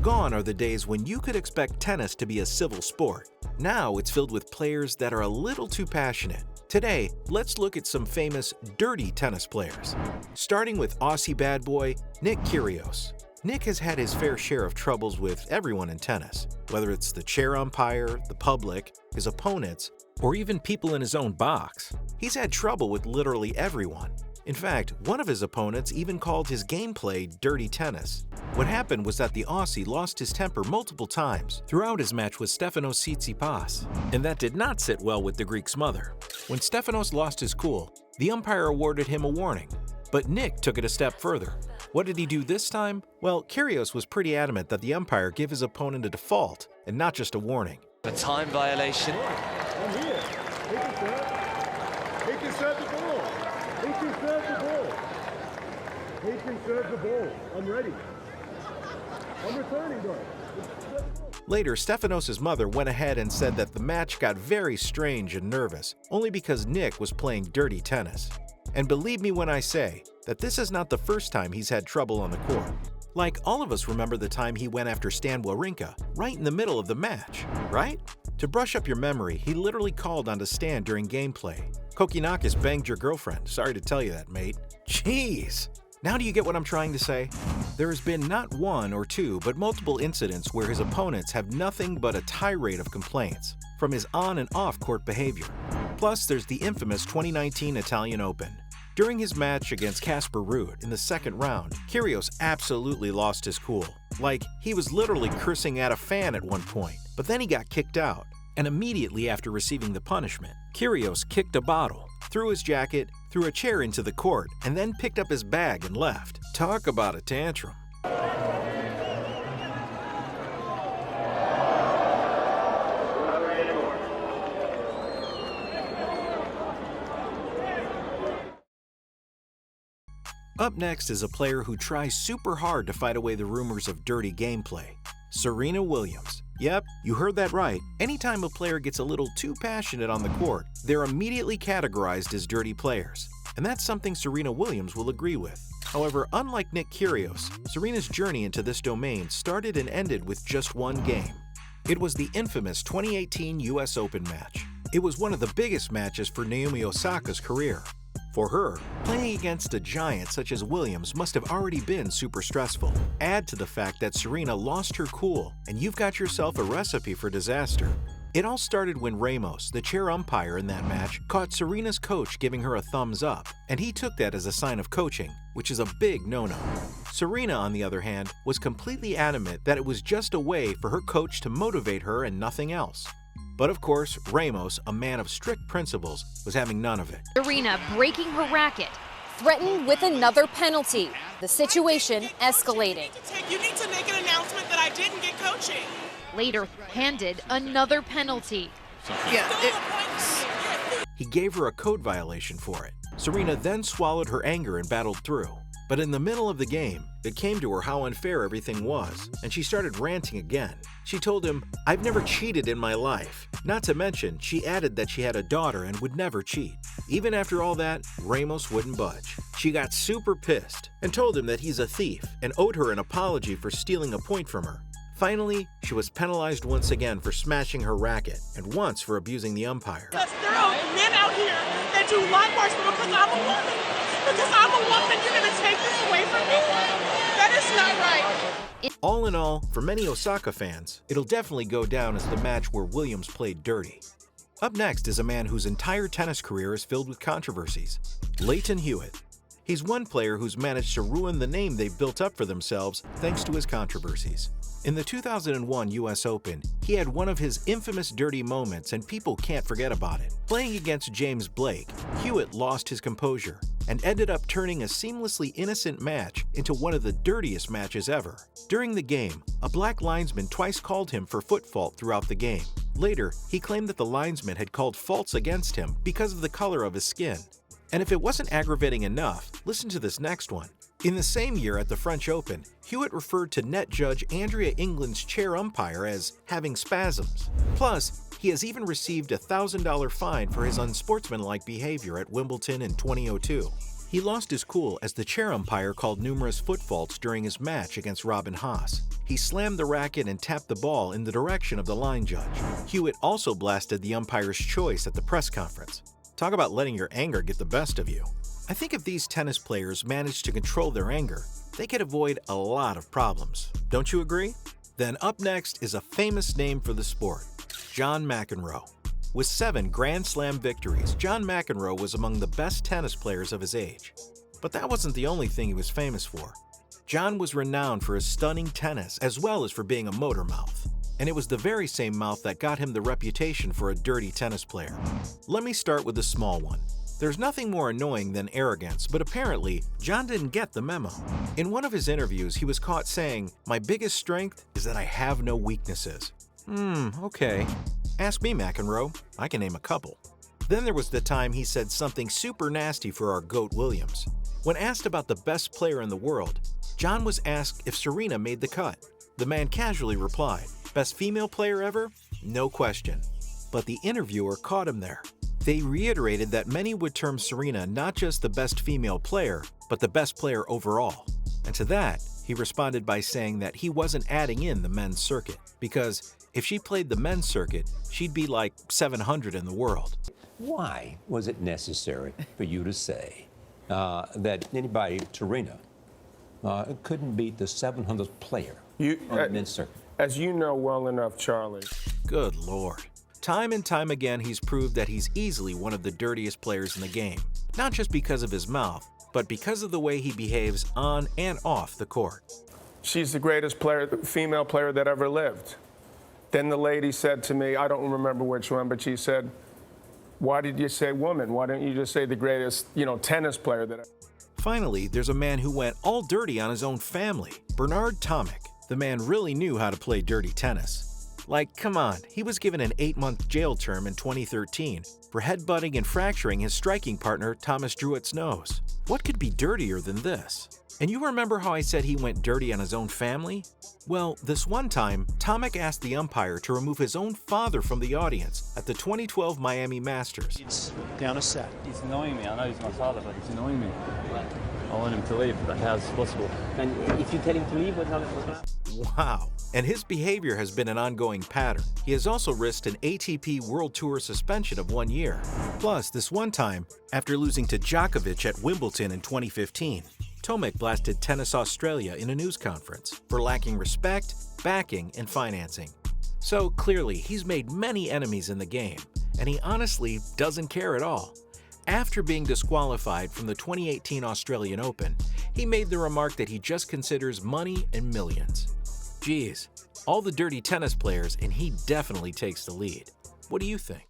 Gone are the days when you could expect tennis to be a civil sport. Now it's filled with players that are a little too passionate. Today, let's look at some famous dirty tennis players. Starting with Aussie bad boy, Nick Kyrgios. Nick has had his fair share of troubles with everyone in tennis, whether it's the chair umpire, the public, his opponents, or even people in his own box. He's had trouble with literally everyone. In fact, one of his opponents even called his gameplay dirty tennis. What happened was that the Aussie lost his temper multiple times throughout his match with Stefanos Tsitsipas, and that did not sit well with the Greek's mother. When Stefanos lost his cool, the umpire awarded him a warning, but Nick took it a step further. What did he do this time? Well, Kyrgios was pretty adamant that the umpire give his opponent a default and not just a warning. A time violation. I'm here. He can serve. He can serve the ball. He can serve the ball. He can serve the ball. I'm ready. I'm returning, bro. Later, Stefanos' mother went ahead and said that the match got very strange and nervous, only because Nick was playing dirty tennis. And believe me when I say that this is not the first time he's had trouble on the court. Like, all of us remember the time he went after Stan Wawrinka right in the middle of the match, right? To brush up your memory, he literally called onto Stan during gameplay. Kokkinakis banged your girlfriend. Sorry to tell you that, mate. Jeez! Now do you get what I'm trying to say? There has been not one or two, but multiple incidents where his opponents have nothing but a tirade of complaints from his on and off court behavior. Plus, there's the infamous 2019 Italian Open. During his match against Casper Ruud in the second round, Kyrgios absolutely lost his cool. Like, he was literally cursing at a fan at one point, but then he got kicked out. And immediately after receiving the punishment, Kyrgios kicked a bottle, threw his jacket, threw a chair into the court, and then picked up his bag and left. Talk about a tantrum. Up next is a player who tries super hard to fight away the rumors of dirty gameplay. Serena Williams. Yep, you heard that right. Anytime a player gets a little too passionate on the court, they're immediately categorized as dirty players. And that's something Serena Williams will agree with. However, unlike Nick Kyrgios, Serena's journey into this domain started and ended with just one game. It was the infamous 2018 US Open match. It was one of the biggest matches for Naomi Osaka's career. For her, playing against a giant such as Williams must have already been super stressful. Add to the fact that Serena lost her cool, and you've got yourself a recipe for disaster. It all started when Ramos, the chair umpire in that match, caught Serena's coach giving her a thumbs up, and he took that as a sign of coaching, which is a big no-no. Serena, on the other hand, was completely adamant that it was just a way for her coach to motivate her and nothing else. But of course, Ramos, a man of strict principles, was having none of it. Serena breaking her racket. Threatened with another penalty. The situation escalating. You need to make an announcement that I didn't get coaching. Later handed another penalty. He gave her a code violation for it. Serena then swallowed her anger and battled through. But in the middle of the game, it came to her how unfair everything was, and she started ranting again. She told him, "I've never cheated in my life." Not to mention, she added that she had a daughter and would never cheat. Even after all that, Ramos wouldn't budge. She got super pissed and told him that he's a thief and owed her an apology for stealing a point from her. Finally, she was penalized once again for smashing her racket and once for abusing the umpire. Because there are men out here that do a lot worse, but because I'm a woman. Because I'm a woman, you're going to take this away from me? That is not right. All in all, for many Osaka fans, it'll definitely go down as the match where Williams played dirty. Up next is a man whose entire tennis career is filled with controversies, Lleyton Hewitt. He's one player who's managed to ruin the name they've built up for themselves thanks to his controversies. In the 2001 US Open, he had one of his infamous dirty moments and people can't forget about it. Playing against James Blake, Hewitt lost his composure and ended up turning a seamlessly innocent match into one of the dirtiest matches ever. During the game, a black linesman twice called him for foot fault throughout the game. Later, he claimed that the linesman had called faults against him because of the color of his skin. And if it wasn't aggravating enough, listen to this next one. In the same year at the French Open, Hewitt referred to net judge Andrea England's chair umpire as having spasms. Plus, he has even received a $1,000 fine for his unsportsmanlike behavior at Wimbledon in 2002. He lost his cool as the chair umpire called numerous foot faults during his match against Robin Haas. He slammed the racket and tapped the ball in the direction of the line judge. Hewitt also blasted the umpire's choice at the press conference. Talk about letting your anger get the best of you. I think if these tennis players managed to control their anger, they could avoid a lot of problems. Don't you agree? Then up next is a famous name for the sport, John McEnroe. With 7 Grand Slam victories, John McEnroe was among the best tennis players of his age. But that wasn't the only thing he was famous for. John was renowned for his stunning tennis as well as for being a motor mouth. And it was the very same mouth that got him the reputation for a dirty tennis player. Let me start with a small one. There's nothing more annoying than arrogance, but apparently, John didn't get the memo. In one of his interviews, he was caught saying, "My biggest strength is that I have no weaknesses." Okay. Ask me, McEnroe. I can name a couple. Then there was the time he said something super nasty for our GOAT Williams. When asked about the best player in the world, John was asked if Serena made the cut. The man casually replied, "Best female player ever? No question." But the interviewer caught him there. They reiterated that many would term Serena not just the best female player, but the best player overall. And to that, he responded by saying that he wasn't adding in the men's circuit, because if she played the men's circuit, she'd be like 700 in the world. Why was it necessary for you to say that anybody, Serena, couldn't beat the 700th player on the men's circuit? As you know well enough, Charlie. Good Lord. Time and time again, he's proved that he's easily one of the dirtiest players in the game. Not just because of his mouth, but because of the way he behaves on and off the court. She's the greatest player, female player that ever lived. Then the lady said to me, I don't remember which one, but she said, "Why did you say woman? Why don't you just say the greatest, tennis player that ever?" Finally, there's a man who went all dirty on his own family, Bernard Tomic. The man really knew how to play dirty tennis. Like, come on, he was given an 8-month jail term in 2013 for headbutting and fracturing his striking partner Thomas Druitt's nose. What could be dirtier than this? And you remember how I said he went dirty on his own family? Well, this one time, Tomic asked the umpire to remove his own father from the audience at the 2012 Miami Masters. It's down a set. It's annoying me. I know he's my father, but it's annoying me. I want him to leave, but how's it possible? And if you tell him to leave, what's going to happen? Wow. And his behavior has been an ongoing pattern. He has also risked an ATP World Tour suspension of 1 year. Plus, this one time, after losing to Djokovic at Wimbledon in 2015, Tomic blasted Tennis Australia in a news conference for lacking respect, backing, and financing. So clearly, he's made many enemies in the game, and he honestly doesn't care at all. After being disqualified from the 2018 Australian Open, he made the remark that he just considers money and millions. Geez, all the dirty tennis players, and he definitely takes the lead. What do you think?